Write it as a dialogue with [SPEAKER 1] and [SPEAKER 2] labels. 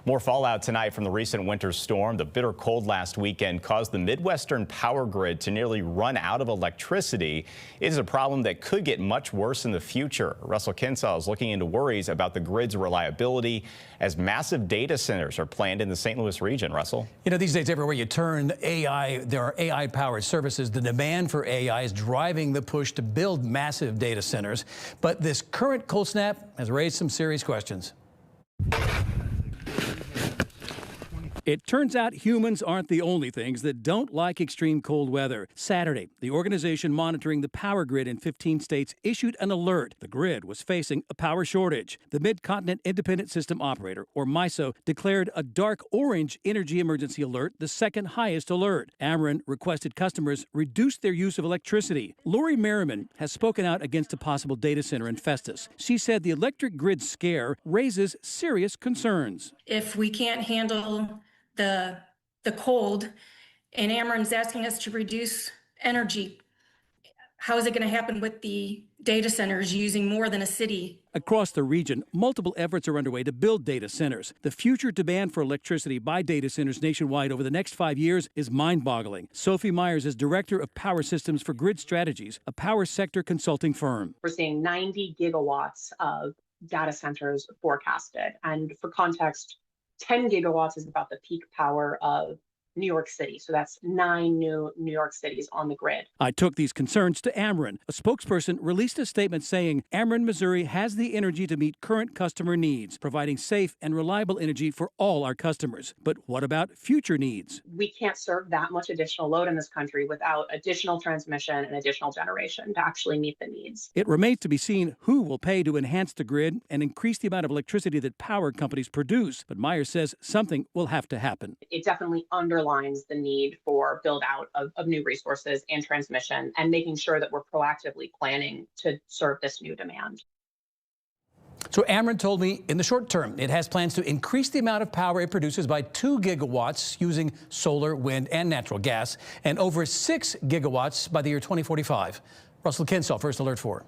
[SPEAKER 1] More fallout tonight from the recent winter storm. The bitter cold last weekend caused the Midwestern power grid to nearly run out of electricity. It is a problem that could get much worse in the future. Russell Kinsell is looking into worries about the grid's reliability as massive data centers are planned in the St. Louis region. Russell?
[SPEAKER 2] You know, these days everywhere you turn, there are AI-powered services. The demand for AI is driving the push to build massive data centers. But this current cold snap has raised some serious questions.
[SPEAKER 3] It turns out humans aren't the only things that don't like extreme cold weather. Saturday, the organization monitoring the power grid in 15 states issued an alert. The grid was facing a power shortage. The Mid-Continent Independent System Operator, or MISO, declared a dark orange energy emergency alert, the second highest alert. Ameren requested customers reduce their use of electricity. Lori Merriman has spoken out against a possible data center in Festus. She said the electric grid scare raises serious concerns.
[SPEAKER 4] If we can't handle the cold, and Ameren's asking us to reduce energy, how is it going to happen with the data centers using more than a city?
[SPEAKER 3] Across the region, multiple efforts are underway to build data centers. The future demand for electricity by data centers nationwide over the next 5 years is mind-boggling. Sophie Myers is director of power systems for Grid Strategies, a power sector consulting firm.
[SPEAKER 5] We're seeing 90 gigawatts of data centers forecasted. And for context, 10 gigawatts is about the peak power of New York City. So that's 9 new New York cities on the grid.
[SPEAKER 3] I took these concerns to Ameren. A spokesperson released a statement saying Ameren Missouri has the energy to meet current customer needs, providing safe and reliable energy for all our customers. But what about future needs?
[SPEAKER 5] We can't serve that much additional load in this country without additional transmission and additional generation to actually meet the needs.
[SPEAKER 3] It remains to be seen who will pay to enhance the grid and increase the amount of electricity that power companies produce. But Myers says something will have to happen.
[SPEAKER 5] It definitely underlines the need for build out of new resources and transmission and making sure that we're proactively planning to serve this new demand.
[SPEAKER 2] So Ameren told me in the short term, it has plans to increase the amount of power it produces by 2 gigawatts using solar, wind, and natural gas, and over 6 gigawatts by the year 2045. Russell Kinsell, First Alert 4.